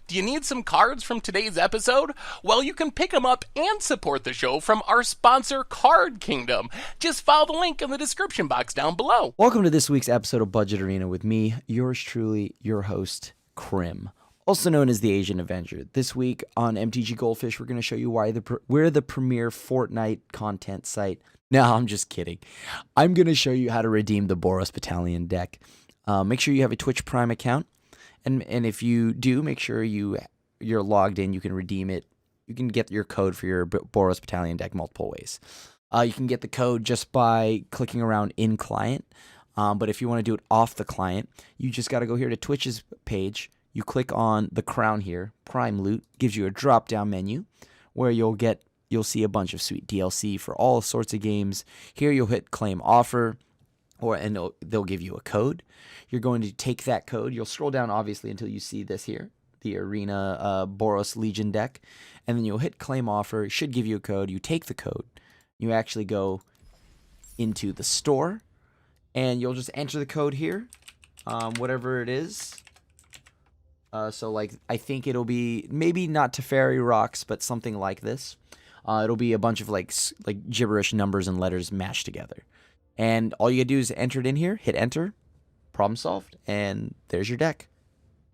Do you need some cards from today's episode? Well, you can pick them up and support the show from our sponsor, Card Kingdom. Just follow the link in the description box down below. Welcome to this week's episode of Budget Arena with me, yours truly, your host, Krim, also known as the Asian Avenger. This week on MTGGoldfish, we're going to show you why we're the premier Fortnite content site. No, I'm just kidding. I'm going to show you how to redeem the Boros Battallion deck. Make sure you have a Twitch Prime account. And if you do, make sure you're logged in. You can redeem it. You can get your code for your Boros Battallion deck multiple ways. You can get the code just by clicking around in client. But if you want to do it off the client, you just got to go here to Twitch's page. You click on the crown here, Prime Loot, gives you a drop-down menu where you'll see a bunch of sweet DLC for all sorts of games. Here you'll hit Claim Offer. And they'll give you a code. You're going to take that code. You'll scroll down, obviously, until you see this here, the Arena Boros Legion deck. And then you'll hit Claim Offer. It should give you a code. You take the code. You actually go into the store. And you'll just enter the code here, whatever it is. So, like, I think it'll be maybe not Teferi Rocks, but something like this. It'll be a bunch of, like gibberish numbers and letters mashed together. And all you gotta do is enter it in here, hit enter, problem solved, and there's your deck.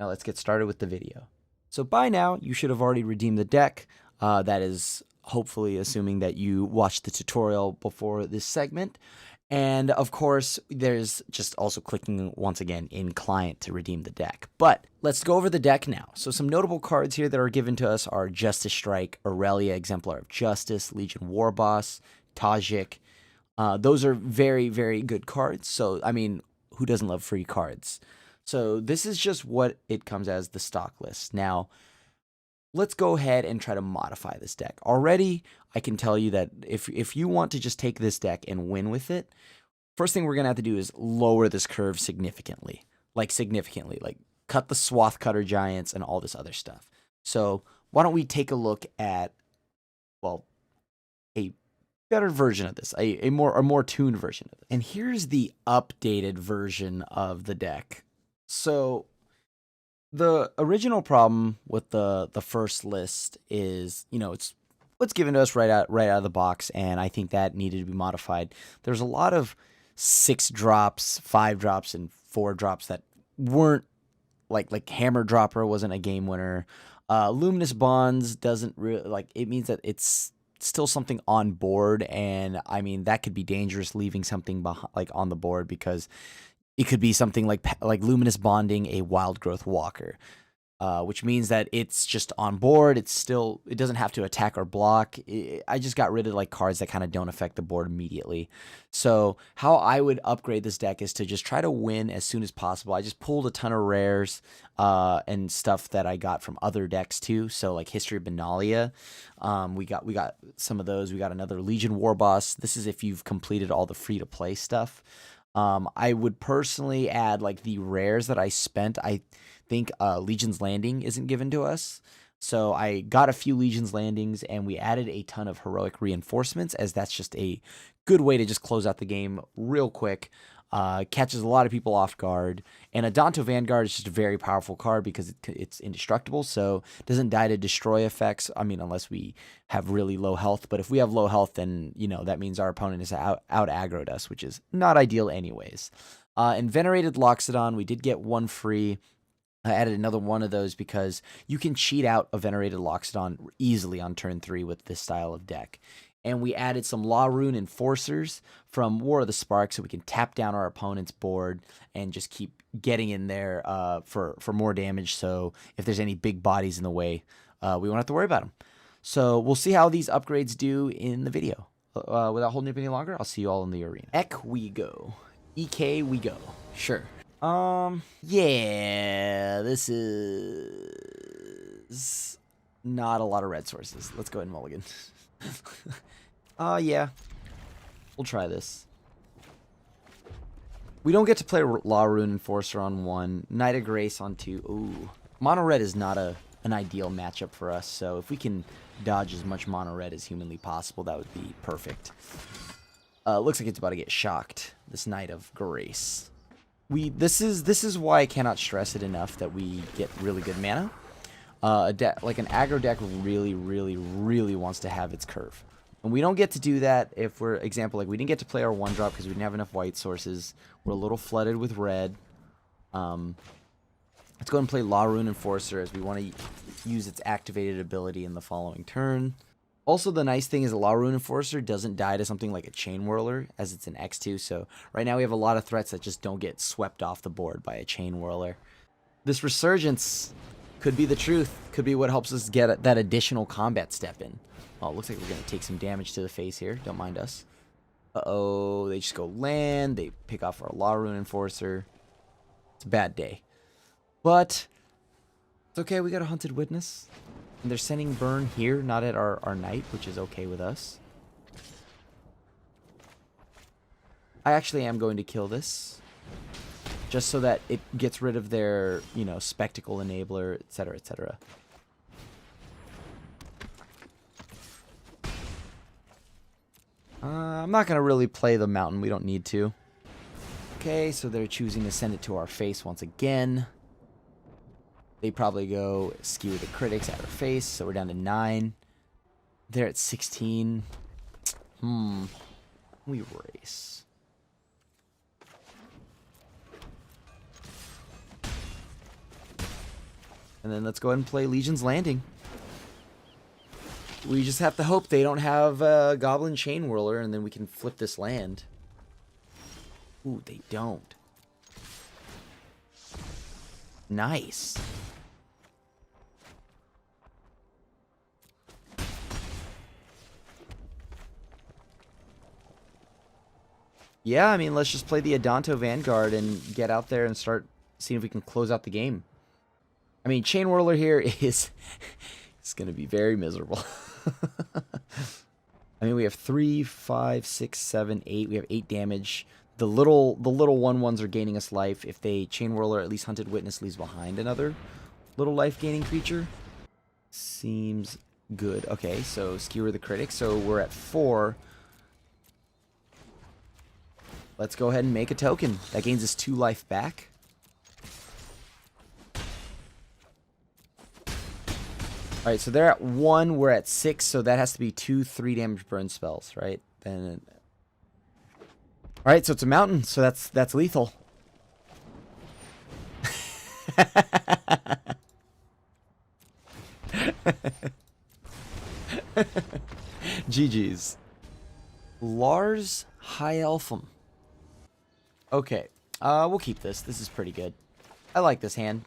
Now let's get started with the video. So by now, you should have already redeemed the deck. That is hopefully assuming that you watched the tutorial before this segment. And of course, there's just also clicking once again in client to redeem the deck. But let's go over the deck now. So some notable cards here that are given to us are Justice Strike, Aurelia, Exemplar of Justice, Legion Warboss, Tajik. Those are very, very good cards. So, I mean, who doesn't love free cards? So this is just what it comes as, the stock list. Now, let's go ahead and try to modify this deck. Already, I can tell you that if you want to just take this deck and win with it, first thing we're going to have to do is lower this curve significantly. Like, cut the swath cutter giants and all this other stuff. So, why don't we take a look at, well, a better version of this, a more tuned version of it. And here's the updated version of the deck. So the original problem with the first list is, it's what's given to us right out of the box, and I think that needed to be modified. There's a lot of 6 drops, 5 drops, and 4 drops that weren't like Hammer Dropper wasn't a game winner. Luminous Bonds doesn't really it means that it's still something on board, and I mean that could be dangerous, leaving something behind, on the board, because it could be something like Luminous Bonding a Wild Growth Walker, which means that it's just on board. It doesn't have to attack or block. I just got rid of cards that kind of don't affect the board immediately. So how I would upgrade this deck is to just try to win as soon as possible. I just pulled a ton of rares and stuff that I got from other decks too. So like History of Benalia, we got some of those. We got another Legion Warboss. This is if you've completed all the free to play stuff. I would personally add the rares that I spent. I think Legion's Landing isn't given to us. So I got a few Legion's Landings, and we added a ton of Heroic Reinforcements, as that's just a good way to just close out the game real quick. Catches a lot of people off guard. And Adanto Vanguard is just a very powerful card because it's indestructible, so it doesn't die to destroy effects. I mean, unless we have really low health. But if we have low health, then, that means our opponent is out aggroed us, which is not ideal anyways. And Venerated Loxodon, we did get one free. I added another one of those because you can cheat out a Venerated Loxodon easily on turn 3 with this style of deck. And we added some Law Rune Enforcers from War of the Spark, so we can tap down our opponent's board and just keep getting in there for more damage. So if there's any big bodies in the way, we won't have to worry about them. So we'll see how these upgrades do in the video. Without holding it any longer, I'll see you all in the arena. Ek we go. EK we go. Sure. Yeah, this is not a lot of red sources. Let's go ahead and mulligan. Yeah. We'll try this. We don't get to play Law Rune Enforcer on 1, Knight of Grace on 2. Ooh. Mono red is not an ideal matchup for us, so if we can dodge as much mono red as humanly possible, that would be perfect. Looks like it's about to get shocked. This Knight of Grace. This is why I cannot stress it enough that we get really good mana. Like an aggro deck really, really, really wants to have its curve. And we don't get to do that if we're, example, like we didn't get to play our 1-drop because we didn't have enough white sources. We're a little flooded with red. Let's go ahead and play Law Rune Enforcer as we want to use its activated ability in the following turn. Also, the nice thing is a Law Rune Enforcer doesn't die to something like a Chain Whirler, as it's an X2, so right now we have a lot of threats that just don't get swept off the board by a Chain Whirler. This Resurgence could be the truth, could be what helps us get that additional combat step in. Oh, it looks like we're going to take some damage to the face here, don't mind us. Uh-oh, they just go land, they pick off our Law Rune Enforcer. It's a bad day. But it's okay, we got a Hunted Witness. And they're sending burn here, not at our knight, which is okay with us. I actually am going to kill this. Just so that it gets rid of their, you know, Spectacle Enabler, etc., etc. I'm not going to really play the mountain. We don't need to. Okay, so they're choosing to send it to our face once again. They probably go skewer the critics at our face, so we're down to 9. They're at 16. We race. And then let's go ahead and play Legion's Landing. We just have to hope they don't have a Goblin Chain Whirler, and then we can flip this land. Ooh, they don't. Nice. Yeah, I mean, let's just play the Adanto Vanguard and get out there and start seeing if we can close out the game. I mean, Chain Whirler here is it's going to be very miserable. I mean, we have 3, 5, 6, 7, 8. We have 8 damage. The little 1/1s are gaining us life. If they Chain Whirler, at least Hunted Witness leaves behind another little life-gaining creature. Seems good. Okay, so skewer the critic. So we're at 4. Let's go ahead and make a token. That gains us 2 life back. Alright, so they're at 1, we're at 6, so that has to be 2 3 damage burn spells, right? Then alright, so it's a mountain, so that's lethal. GG's. Lars High Elfum. Okay, we'll keep this. This is pretty good. I like this hand.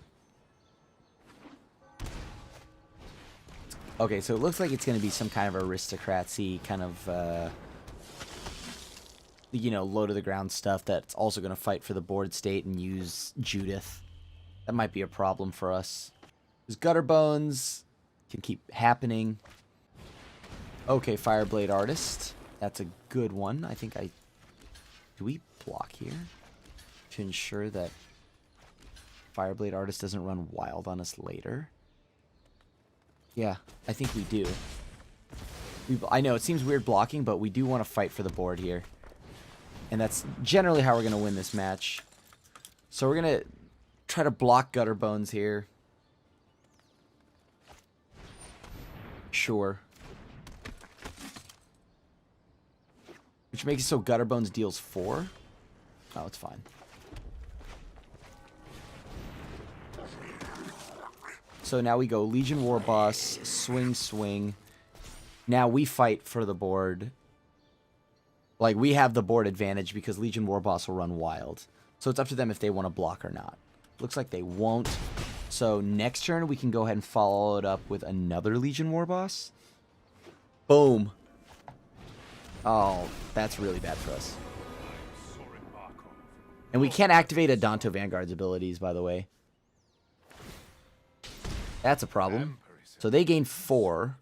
Okay, so it looks like it's going to be some kind of aristocracy kind of, you know, low to the ground stuff that's also going to fight for the board state and use Judith. That might be a problem for us. There's Gutter Bones. Can keep happening. Okay, Fireblade Artist. That's a good one. I think I... Do we block here? To ensure that Fireblade Artist doesn't run wild on us later. Yeah, I think we do. I know, it seems weird blocking, but we do want to fight for the board here. And that's generally how we're going to win this match. So we're going to try to block Gutter Bones here. Sure. Which makes it so Gutter Bones deals 4. Oh, it's fine. So now we go Legion War Boss, swing, swing. Now we fight for the board. Like, we have the board advantage because Legion War Boss will run wild. So it's up to them if they want to block or not. Looks like they won't. So next turn we can go ahead and follow it up with another Legion War Boss. Boom. Oh, that's really bad for us. And we can't activate Adanto Vanguard's abilities, by the way. That's a problem. So they gain 4.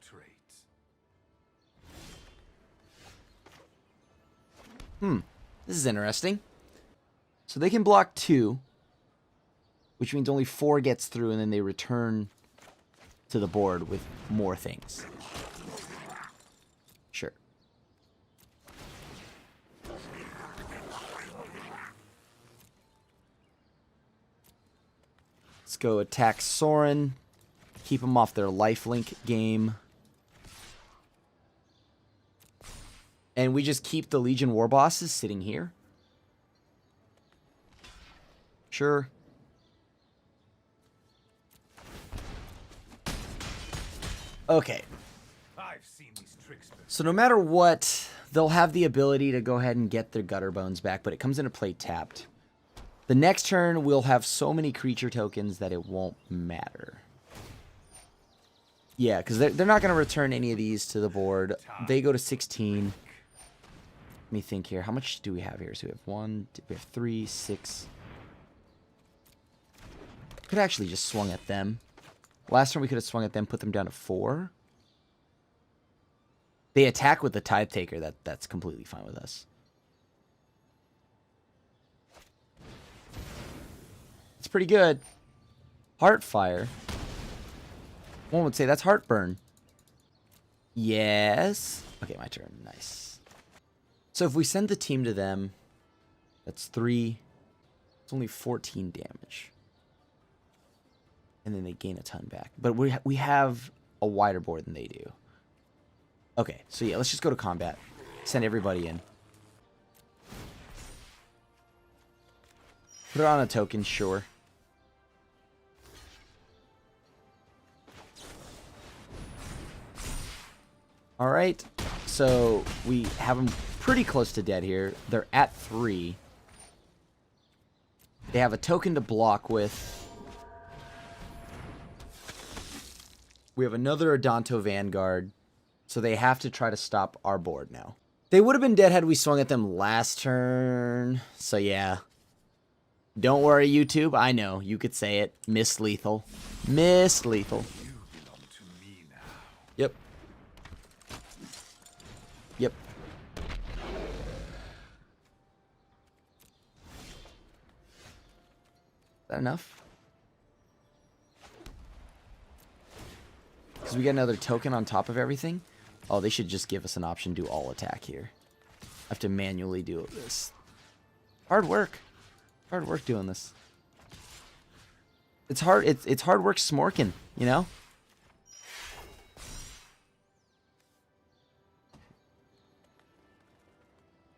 This is interesting. So they can block 2, which means only 4 gets through, and then they return to the board with more things. Sure. Let's go attack Sorin. Keep them off their lifelink game. And we just keep the Legion War Bosses sitting here. Sure. Okay. I've seen these tricks before. So no matter what, they'll have the ability to go ahead and get their Gutter Bones back, but it comes into play tapped. The next turn, we'll have so many creature tokens that it won't matter. Yeah, because they're not going to return any of these to the board. They go to 16. Let me think here. How much do we have here? So we have 3, 6. Could actually just swung at them. Last turn we could have swung at them, put them down to 4. They attack with the Tithe Taker. That's completely fine with us. It's pretty good. Heartfire. One would say that's Heartburn. Yes. Okay, my turn. Nice. So if we send the team to them, that's 3. It's only 14 damage. And then they gain a ton back. But we have a wider board than they do. Okay, so yeah, let's just go to combat. Send everybody in. Put it on a token, sure. Alright, so we have them pretty close to dead here. They're at 3. They have a token to block with. We have another Odonto Vanguard. So they have to try to stop our board now. They would have been dead had we swung at them last turn. So yeah. Don't worry, YouTube. I know. You could say it. Miss Lethal. Miss Lethal. You belong to me now. Yep. Yep. Is that enough? Because we get another token on top of everything. Oh, they should just give us an option to do all attack here. I have to manually do this. Hard work. Hard work doing this. It's hard. It's hard work smorking, you know?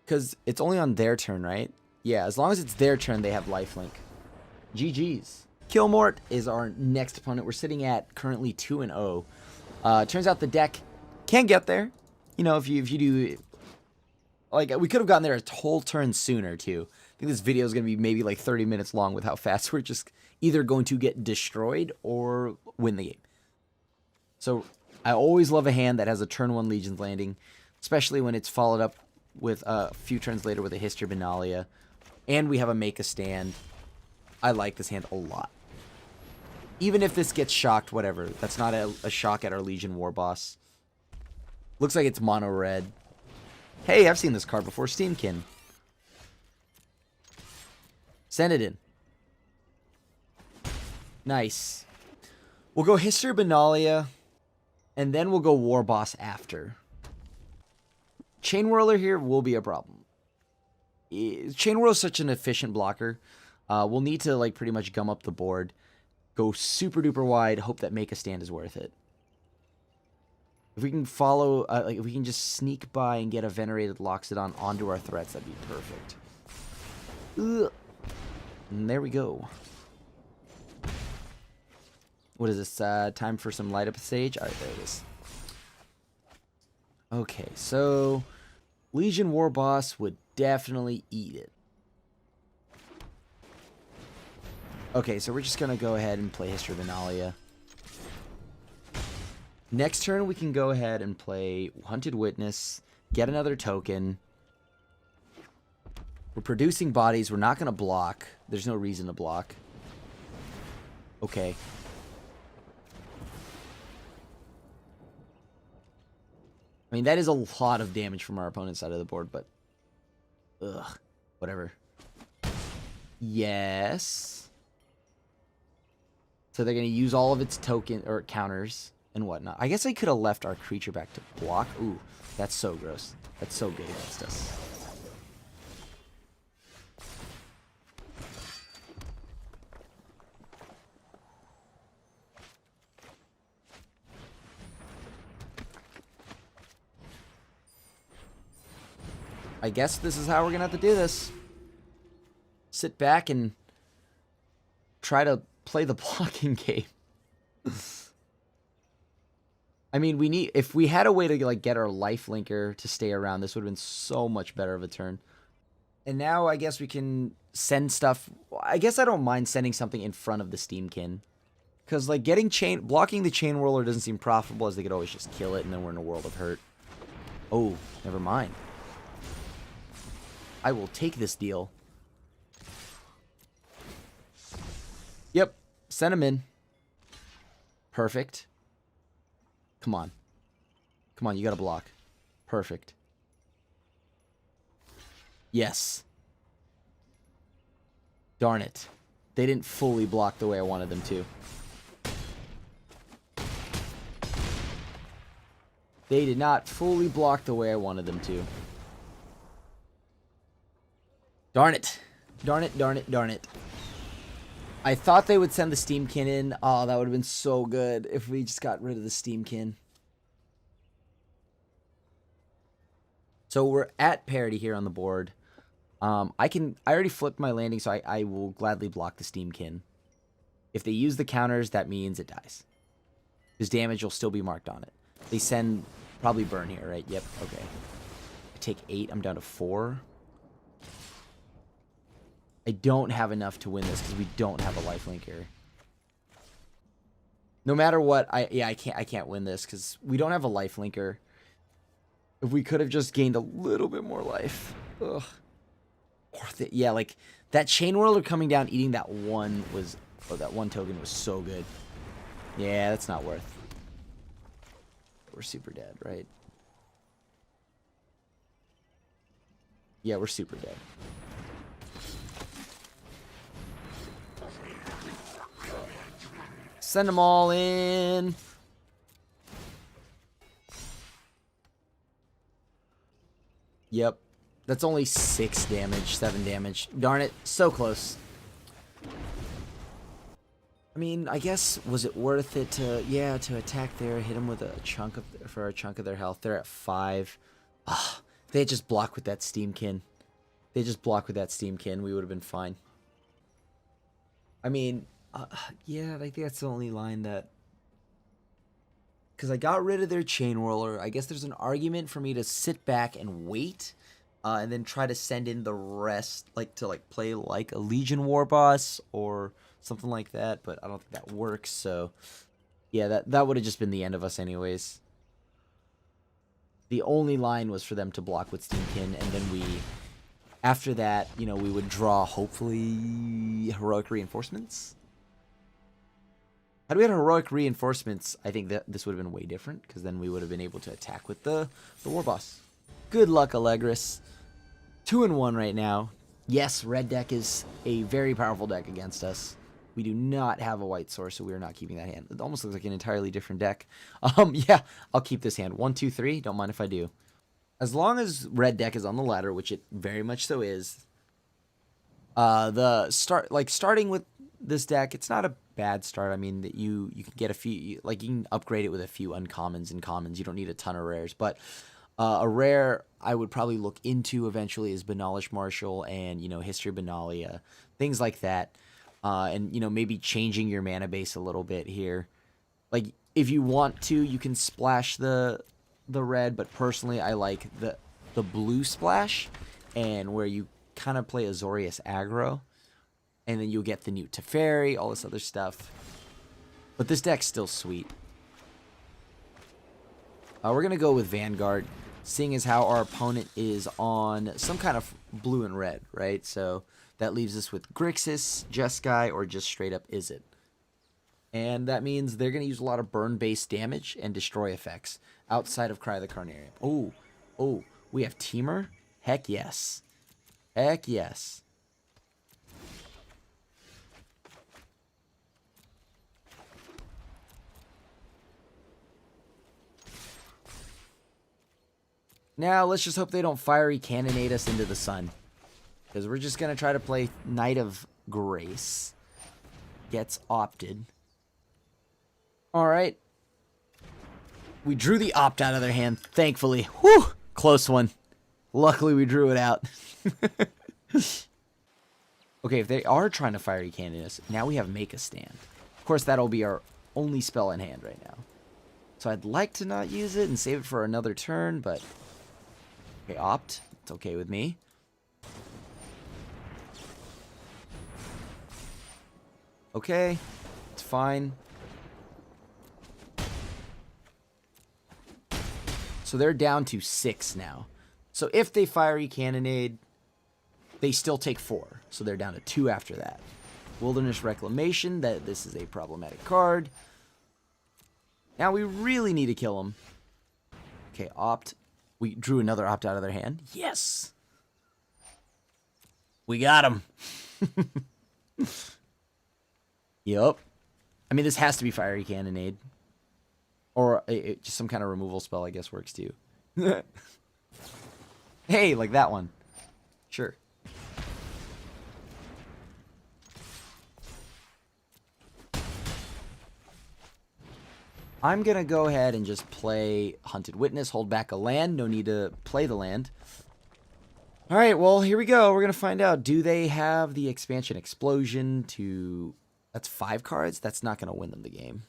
Because it's only on their turn, right? Yeah, as long as it's their turn, they have lifelink. GG's. Killmort is our next opponent. We're sitting at currently 2-0. Turns out the deck can get there. You know, if you do... Like, we could have gotten there a whole turn sooner, too. I think this video is going to be maybe like 30 minutes long with how fast we're just either going to get destroyed or win the game. So, I always love a hand that has a turn 1 Legion's Landing, especially when it's followed up with a few turns later with a History Benalia. And we have a Make a Stand. I like this hand a lot. Even if this gets shocked, whatever. That's not a shock at our Legion War Boss. Looks like it's mono red. Hey, I've seen this card before. Steamkin. Send it in. Nice. We'll go History Benalia, and then we'll go War Boss after. Chain Whirler here will be a problem. Chain Whirler is such an efficient blocker. We'll need to like pretty much gum up the board. Go super duper wide. Hope that Make a Stand is worth it. If we can follow, like if we can just sneak by and get a Venerated Loxodon onto our threats, that'd be perfect. Ugh. And there we go. What is this? Time for some light up stage? Alright, there it is. Okay, so Legion War Boss would definitely eat it. Okay, so we're just going to go ahead and play History of Benalia. Next turn, we can go ahead and play Hunted Witness, get another token. We're producing bodies. We're not going to block. There's no reason to block. Okay. I mean, that is a lot of damage from our opponent's side of the board, but... Ugh. Whatever. Yes. So they're going to use all of its token or counters and whatnot. I guess I could have left our creature back to block. Ooh, that's so gross. That's so good against us. I guess this is how we're going to have to do this. Sit back and try to play the blocking game. I mean, if we had a way to like get our life linker to stay around, this would have been so much better of a turn. And now I guess we can send stuff. I guess I don't mind sending something in front of the Steamkin. Because like blocking the Chain Whirler doesn't seem profitable, as they could always just kill it and then we're in a world of hurt. Oh, never mind. I will take this deal. Yep, send him in. Perfect. Come on. Come on, you gotta block. Perfect. Yes. Darn it. They didn't fully block the way I wanted them to. They did not fully block the way I wanted them to. Darn it. Darn it, darn it, darn it. I thought they would send the Steamkin in. Oh, that would have been so good if we just got rid of the Steamkin. So we're at parity here on the board. I already flipped my landing, so I will gladly block the Steamkin. If they use the counters, that means it dies. His damage will still be marked on it. They send probably burn here, right? Yep, okay. I take 8, I'm down to 4. I don't have enough to win this because we don't have a lifelinker. No matter what, I can't win this because we don't have a lifelinker. If we could have just gained a little bit more life. Ugh. Worth it. Yeah, like that Chain Whirler coming down, eating that one token was so good. Yeah, that's not worth. We're super dead, right? Yeah, we're super dead. Send them all in. Yep. That's only 6 damage, 7 damage. Darn it, so close. I mean, I guess, was it worth it to, yeah, to attack there, hit them with a chunk of their health. They're at 5. Ah, if they had just blocked with that Steamkin. They just blocked with that Steamkin, we would have been fine. I mean, yeah, I think that's the only line that... Because I got rid of their Chain Whirler. I guess there's an argument for me to sit back and wait. And then try to send in the rest, like to like play like a Legion War Boss or something like that. But I don't think that works. So, yeah, that would have just been the end of us anyways. The only line was for them to block with Steamkin. And then after that, you know, we would draw, hopefully, Heroic Reinforcements. Had we had Heroic Reinforcements, I think that this would have been way different. Because then we would have been able to attack with the War Boss. Good luck, Allegris. 2-1 right now. Yes, red deck is a very powerful deck against us. We do not have a white source, so we are not keeping that hand. It almost looks like an entirely different deck. Yeah, I'll keep this hand. 1, 2, 3. Don't mind if I do. As long as red deck is on the ladder, which it very much so is. Starting with this deck, it's not a bad start. I mean, you can get a few, like you can upgrade it with a few uncommons and commons. You don't need a ton of rares, but a rare I would probably look into eventually is Banalish Marshal and, you know, History of Benalia, things like that. And, you know, maybe changing your mana base a little bit here. Like, if you want to, you can splash the red, but personally I like the blue splash, and where you kind of play Azorius aggro, and then you'll get the new Teferi, all this other stuff. But this deck's still sweet. We're going to go with Vanguard, seeing as how our opponent is on some kind of blue and red, right? So that leaves us with Grixis, Jeskai, or just straight up Izzet. And that means they're going to use a lot of burn-based damage and destroy effects outside of Cry the Carnarium. Oh, we have Teamer? Heck yes. Heck yes. Now, let's just hope they don't fiery cannonade us into the sun. Because we're just going to try to play Knight of Grace. Gets opted. Alright. We drew the opt out of their hand, thankfully. Whew! Close one. Luckily, we drew it out. Okay, if they are trying to fiery cannon us, now we have make a stand. Of course, that'll be our only spell in hand right now. So I'd like to not use it and save it for another turn, but... Okay, opt. It's okay with me. Okay, it's fine. So they're down to 6 now. So if they fiery cannonade, they still take 4. So they're down to 2 after that. Wilderness Reclamation, this is a problematic card. Now we really need to kill them. Okay, opt. We drew another opt out of their hand. Yes! We got him. Yup. I mean, this has to be fiery cannonade. Or just some kind of removal spell, I guess, works too. Hey, like that one. Sure. I'm going to go ahead and just play Hunted Witness, hold back a land. No need to play the land. All right, well, here we go. We're going to find out. Do they have the expansion Explosion to... That's 5 cards? That's not going to win them the game.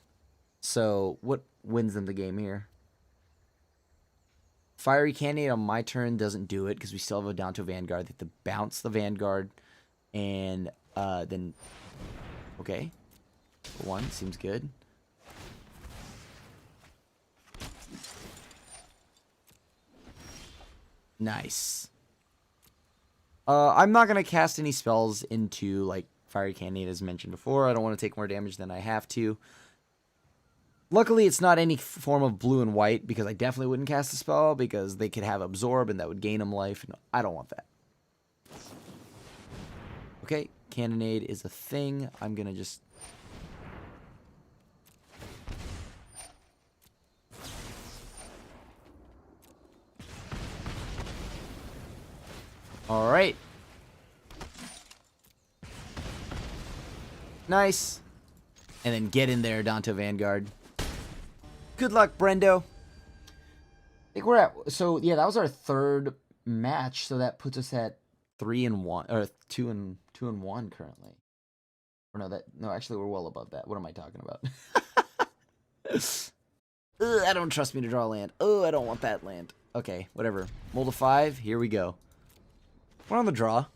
So, what wins them the game here? Fiery Cannonade on my turn doesn't do it because we still have a down to Vanguard. They have to bounce the Vanguard and then... Okay. 1 seems good. Nice. I'm not going to cast any spells into, like, Fiery Cannonade as mentioned before. I don't want to take more damage than I have to. Luckily, it's not any form of blue and white, because I definitely wouldn't cast a spell, because they could have Absorb, and that would gain them life. No, I don't want that. Okay, Cannonade is a thing. I'm going to just... Alright. Nice. And then get in there, Danto Vanguard. Good luck, Brendo. I think we're at... So, yeah, that was our 3rd match. So that puts us at 3-1. Or 2-1 currently. Or no, actually, we're well above that. What am I talking about? Ugh, I don't trust me to draw land. Oh, I don't want that land. Okay, whatever. Mold a 5. Here we go. We're on the draw.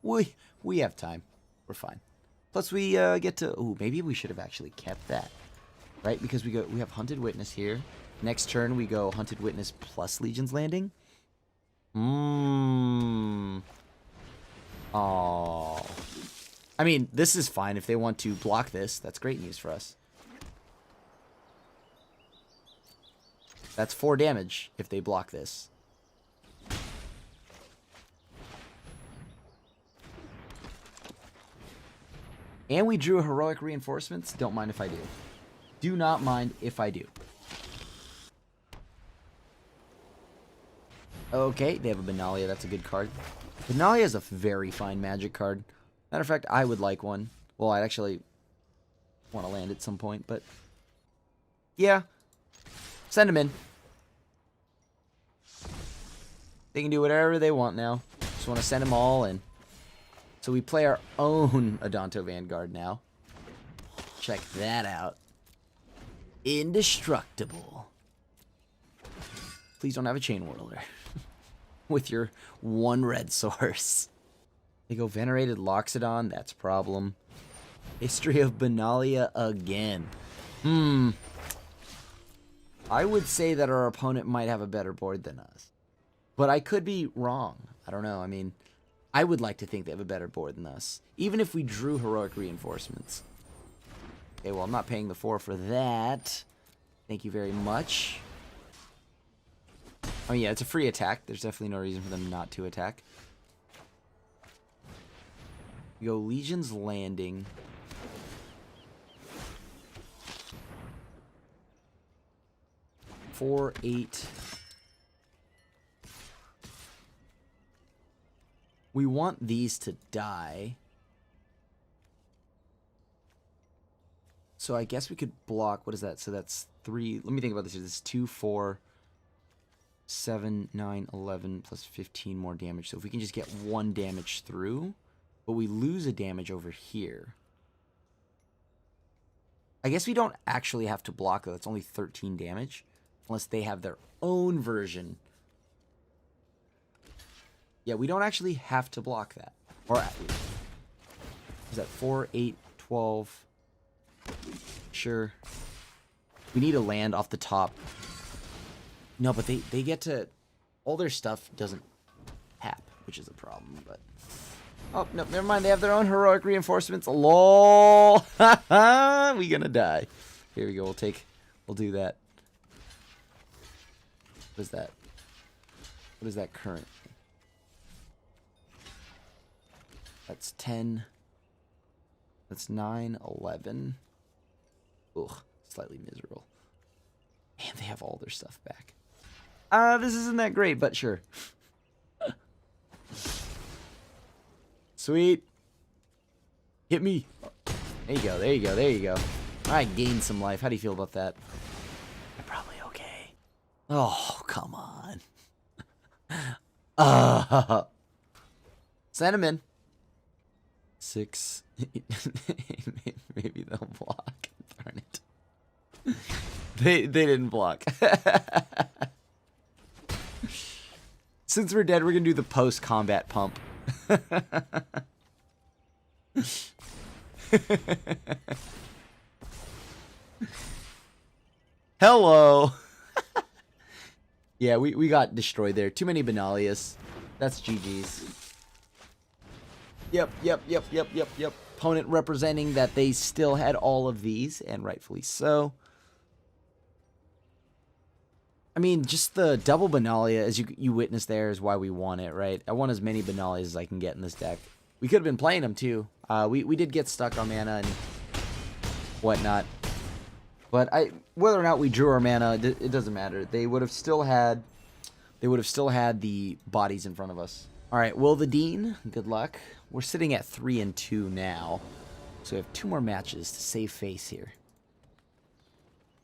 We have time. We're fine. Plus, we get to... Ooh, maybe we should have actually kept that. Right? Because we have Hunted Witness here. Next turn, we go Hunted Witness plus Legion's Landing. Oh. I mean, this is fine if they want to block this. That's great news for us. That's 4 damage if they block this. And we drew Heroic Reinforcements. Don't mind if I do. Do not mind if I do. Okay, they have a Benalia. That's a good card. Benalia is a very fine magic card. Matter of fact, I would like one. Well, I'd actually want to land at some point, but... Yeah. Send them in. They can do whatever they want now. Just want to send them all in. So we play our own Adanto Vanguard now. Check that out. Indestructible. Please don't have a Chain Whirler. With your 1 red source. They go Venerated Loxodon. That's a problem. History of Benalia again. I would say that our opponent might have a better board than us. But I could be wrong. I don't know. I mean... I would like to think they have a better board than us. Even if we drew Heroic Reinforcements. Okay, well, I'm not paying the 4 for that. Thank you very much. Oh, yeah, it's a free attack. There's definitely no reason for them not to attack. We go Legion's Landing. Four, 8... We want these to die. So I guess we could block... What is that? So that's 3... Let me think about this. This is 2, 4... 7, 9, 11 plus 15 more damage. So if we can just get 1 damage through, but we lose a damage over here. I guess we don't actually have to block, though. It's only 13 damage. Unless they have their own version. Yeah, we don't actually have to block that. Or, is that 4, 8, 12? Sure. We need a land off the top. No, but they get to... All their stuff doesn't tap, which is a problem, but... Oh, no, never mind. They have their own heroic reinforcements. LOL! We gonna die. Here we go. We'll do that. What is that? What is that current? That's 10. That's 9, 11. Ugh, slightly miserable. Man, they have all their stuff back. This isn't that great, but sure. Sweet. Hit me. There you go, there you go, there you go. I gained some life. How do you feel about that? I'm probably okay. Oh, come on. Send him in. 6. Maybe they'll block. Darn it. They didn't block. Since we're dead, we're gonna do the post-combat pump. Hello. Yeah, we got destroyed there. Too many Benalius. That's GG's. Yep. Opponent representing that they still had all of these, and rightfully so. I mean, just the double Benalia, as you witnessed there, is why we won it, right? I want as many Benalias as I can get in this deck. We could have been playing them, too. We did get stuck on mana and whatnot. But whether or not we drew our mana, it doesn't matter. They would have still had the bodies in front of us. All right, Will the Dean, good luck. We're sitting at 3-2 now. So we have 2 more matches to save face here.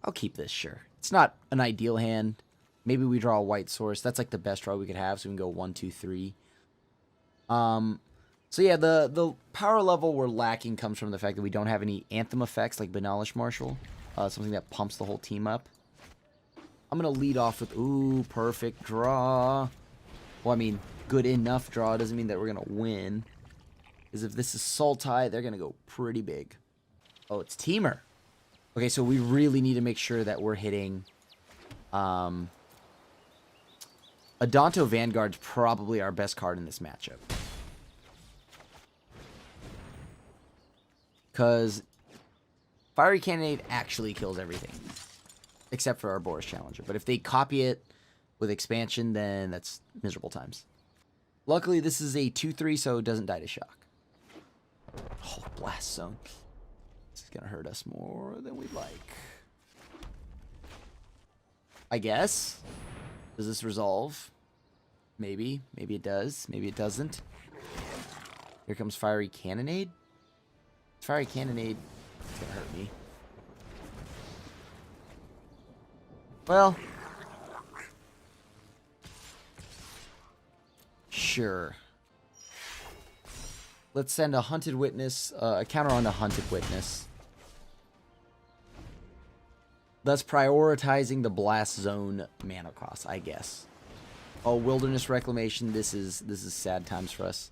I'll keep this, sure. It's not an ideal hand. Maybe we draw a white source. That's like the best draw we could have, so we can go 1, 2, 3. So yeah, the power level we're lacking comes from the fact that we don't have any anthem effects like Benalish Marshal. Something that pumps the whole team up. I'm going to lead off with, ooh, perfect draw. Well, I mean, good enough draw doesn't mean that we're going to win. Because if this is Sultai, they're going to go pretty big. Oh, it's Teamer. Okay, so we really need to make sure that we're hitting... Adonto Vanguard's probably our best card in this matchup. Because Fiery Cannonade actually kills everything. Except for our Boros Challenger. But if they copy it with expansion, then that's miserable times. Luckily, this is a 2-3, so it doesn't die to shock. Oh, Blast Zone. This is going to hurt us more than we'd like. I guess. Does this resolve? Maybe. Maybe it does. Maybe it doesn't. Here comes Fiery Cannonade. Fiery Cannonade. It's going to hurt me. Well. Sure. Let's send a Hunted Witness, a counter on a Hunted Witness. Thus prioritizing the Blast Zone mana cost, I guess. Oh, Wilderness Reclamation, this is sad times for us.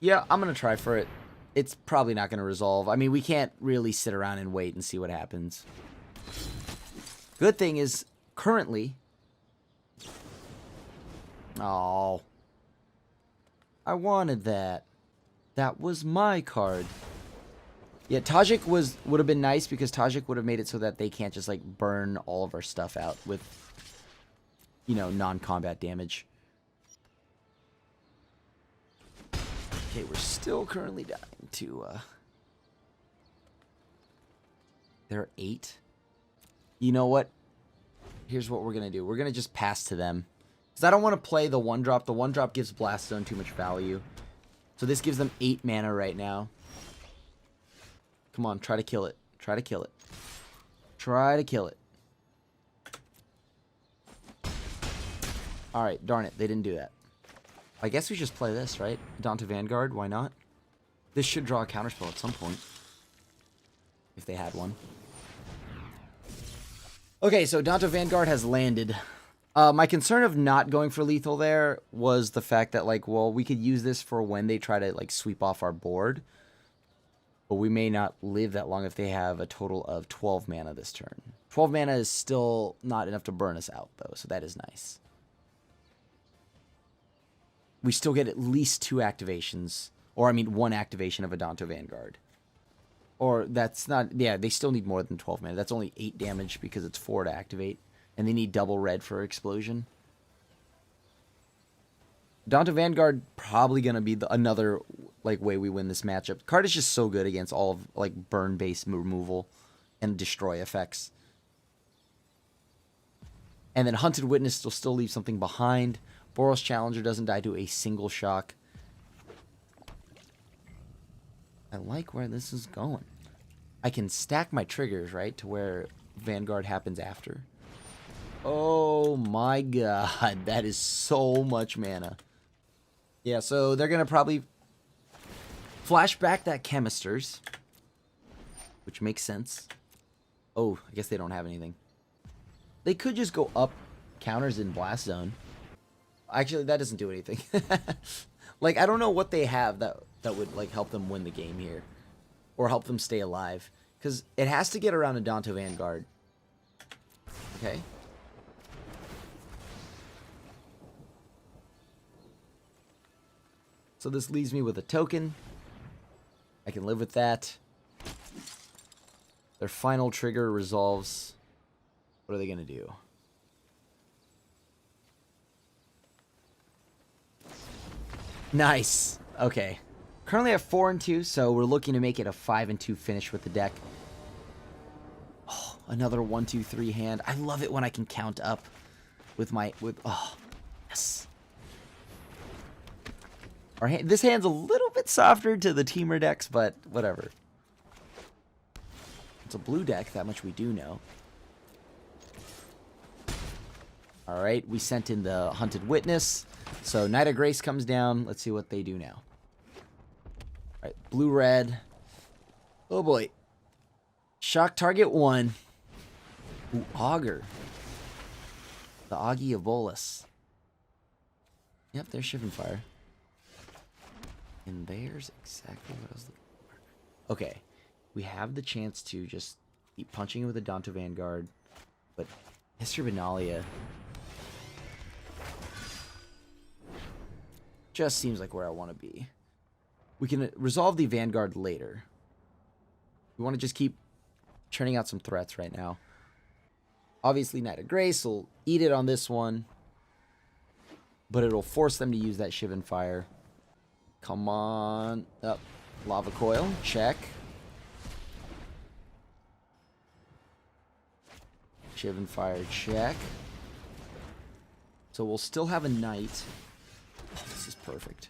Yeah, I'm going to try for it. It's probably not going to resolve. I mean, we can't really sit around and wait and see what happens. Good thing is, currently... Oh. I wanted that. That was my card. Yeah, Tajik would have been nice because Tajik would have made it so that they can't just, like, burn all of our stuff out with, you know, non-combat damage. Okay, we're still currently dying to, There are 8. You know what? Here's what we're going to do. We're going to just pass to them. Because I don't want to play the 1-drop. The 1-drop gives Blast Zone too much value. So this gives them 8 mana right now. Come on, try to kill it. Try to kill it. Try to kill it. Alright, darn it. They didn't do that. I guess we just play this, right? Dawn to Vanguard, why not? This should draw a counterspell at some point. If they had one. Okay, so Dawn to Vanguard has landed. My concern of not going for lethal there was the fact that, like, well, we could use this for when they try to, like, sweep off our board. But we may not live that long if they have a total of 12 mana this turn. 12 mana is still not enough to burn us out, though, so that is nice. We still get at least 2 activations. Or, I mean, 1 activation of a Dawn to Vanguard. Or, that's not... Yeah, they still need more than 12 mana. That's only 8 damage because it's 4 to activate. And they need double red for explosion. Dawn to Vanguard probably going to be another like way we win this matchup. The card is just so good against all of like burn-based removal and destroy effects. And then Hunted Witness will still leave something behind. Boros Challenger doesn't die to a single shock. I like where this is going. I can stack my triggers, right, to where Vanguard happens after. Oh my god, that is so much mana. Yeah, so they're going to probably flash back that Chemisters, which makes sense. Oh, I guess they don't have anything. They could just go up counters in Blast Zone. Actually, that doesn't do anything. Like, I don't know what they have that would, like, help them win the game here. Or help them stay alive. Because it has to get around a Dawn to Vanguard. Okay. So this leaves me with a token. I can live with that. Their final trigger resolves. What are they going to do? Nice. Okay. Currently at 4-2, so we're looking to make it a 5-2 finish with the deck. Oh, another 1-2-3 hand. I love it when I can count up with my... oh, yes. This hand's a little bit softer to the teamer decks, but whatever. It's a blue deck, that much we do know. Alright, we sent in the Hunted Witness. So Knight of Grace comes down. Let's see what they do now. Alright, blue-red. Oh boy. Shock target 1. Ooh, Augur. The Augie of Bolas. Yep, there's Shivan Fire. And there's exactly what I was looking for. Okay. We have the chance to just keep punching it with a Dawn to Vanguard. But History of Benalia just seems like where I want to be. We can resolve the Vanguard later. We want to just keep churning out some threats right now. Obviously, Knight of Grace will eat it on this one. But it'll force them to use that Shivan Fire. Come on. Up. Lava Coil. Check. Shivan Fire. Check. So we'll still have a Knight. Oh, this is perfect.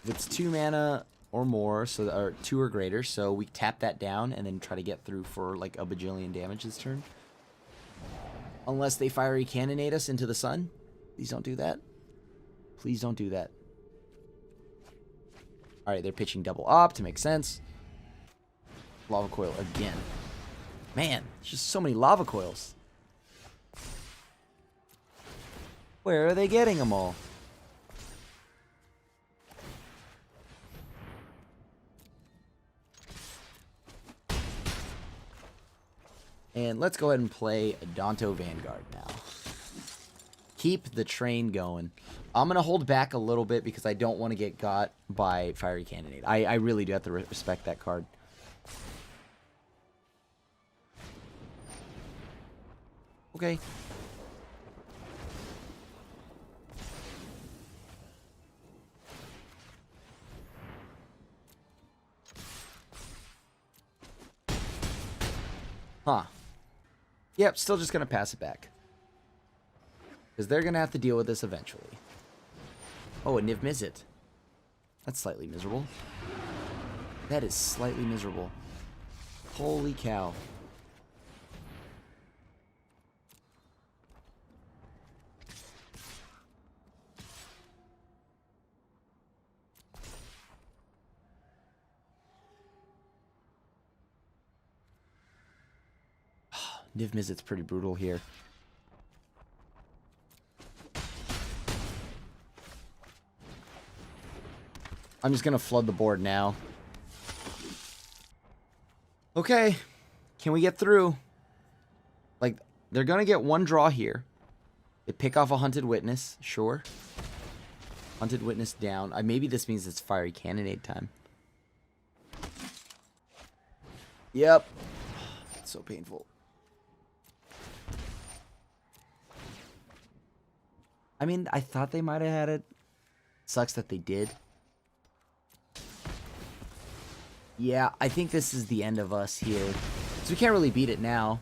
If it's 2 mana or more, or 2 or greater, so we tap that down and then try to get through for like a bajillion damage this turn. Unless they fiery cannonade us into the sun. Please don't do that. Please don't do that. Alright, they're pitching double op to make sense. Lava Coil again. Man, there's just so many Lava Coils. Where are they getting them all? And let's go ahead and play a Danto Vanguard now. Keep the train going. I'm going to hold back a little bit because I don't want to get got by Fiery Cannonade. I really do have to respect that card. Okay. Huh. Yep, still just going to pass it back. Because they're going to have to deal with this eventually. Oh, a Niv Mizzet. That's slightly miserable. That is slightly miserable. Holy cow. Niv Mizzet's pretty brutal here. I'm just going to flood the board now. Okay. Can we get through? Like, they're going to get one draw here. They pick off a Hunted Witness. Sure. Hunted Witness down. Maybe this means it's Fiery Cannonade time. Yep. It's so painful. I mean, I thought they might have had it. Sucks that they did. Yeah, I think this is the end of us here. So we can't really beat it now.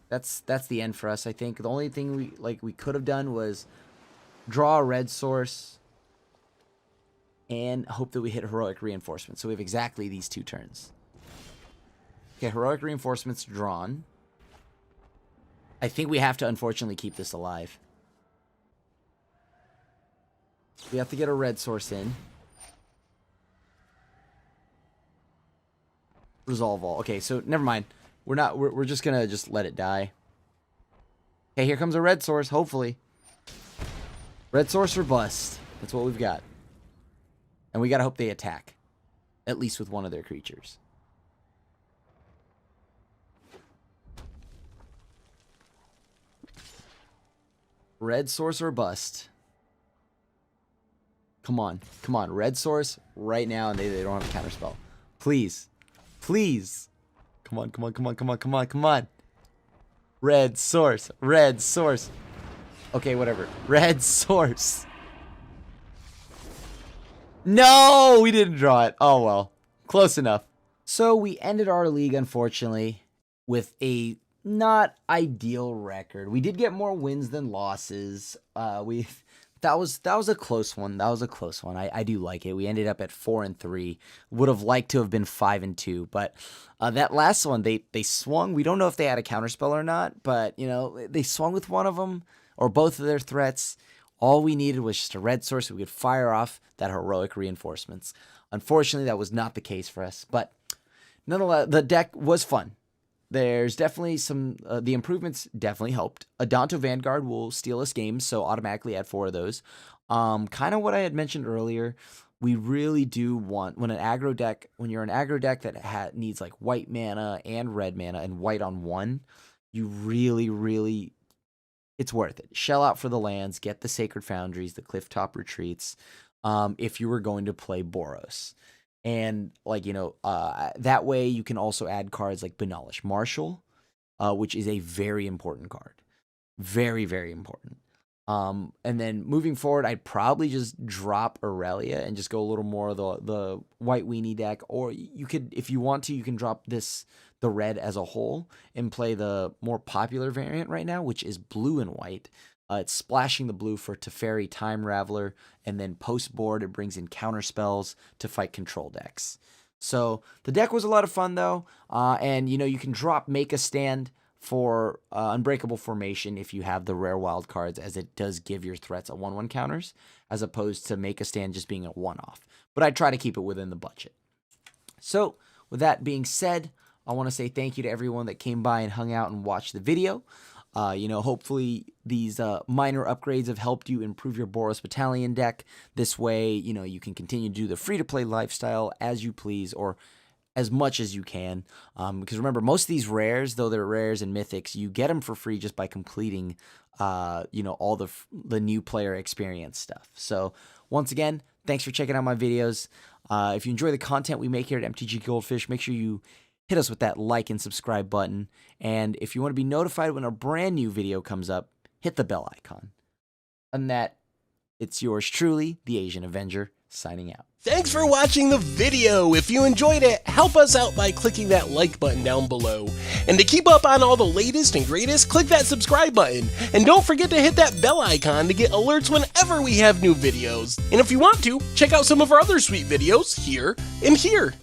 That's the end for us, I think. The only thing we could have done was draw a red source and hope that we hit Heroic Reinforcement. So we have exactly these 2 turns. Okay, Heroic Reinforcement's drawn. I think we have to, unfortunately, keep this alive. We have to get a red source in. Resolve all. Okay, so never mind. We're just gonna just let it die. Okay, here comes a red source, hopefully. Red source or bust. That's what we've got. And we gotta hope they attack. At least with one of their creatures. Red source or bust. Come on. Come on. Red source right now, and they don't have a counterspell. Please. Please. Come on, come on, come on, come on, come on, come on. Red source. Red source. Okay, whatever. Red source. No, we didn't draw it. Oh, well. Close enough. So we ended our league, unfortunately, with a not ideal record. We did get more wins than losses. That was a close one. That was a close one. I do like it. We ended up at 4-3. Would have liked to have been 5-2, but that last one they swung. We don't know if they had a counterspell or not, but you know they swung with one of them or both of their threats. All we needed was just a red source so we could fire off that Heroic Reinforcements. Unfortunately, that was not the case for us, but nonetheless, the deck was fun. There's definitely some, the improvements definitely helped. Adonto Vanguard will steal us games, so automatically add 4 of those. Kind of what I had mentioned earlier, we really do want, when you're an aggro deck that needs like white mana and red mana and white on 1, you really, it's worth it. Shell out for the lands, get the Sacred Foundries, the Clifftop Retreats, if you were going to play Boros. And, like, you know, that way you can also add cards like Benalish Marshal, which is a very important card. Very, very important. And then moving forward, I'd probably just drop Aurelia and just go a little more of the white weenie deck. Or you could, if you want to, you can drop the red as a whole and play the more popular variant right now, which is blue and white. It's splashing the blue for Teferi Time Raveler, and then post board it brings in counter spells to fight control decks. So the deck was a lot of fun though, and you know you can drop Make a Stand for Unbreakable Formation if you have the rare wild cards, as it does give your threats a 1/1 counters, as opposed to Make a Stand just being a one-off. But I try to keep it within the budget. So with that being said, I want to say thank you to everyone that came by and hung out and watched the video. You know, hopefully these minor upgrades have helped you improve your Boros Battalion deck. This way, you know, you can continue to do the free-to-play lifestyle as you please, or as much as you can. Because remember, most of these rares, though they're rares and mythics, you get them for free just by completing, you know, all the new player experience stuff. So once again, thanks for checking out my videos. If you enjoy the content we make here at MTG Goldfish, make sure you hit us with that like and subscribe button. And if you want to be notified when a brand new video comes up, hit the bell icon. And that, it's yours truly, the Asian Avenger, signing out. Thanks for watching the video. If you enjoyed it, help us out by clicking that like button down below. And to keep up on all the latest and greatest, click that subscribe button. And don't forget to hit that bell icon to get alerts whenever we have new videos. And if you want to, check out some of our other sweet videos here and here.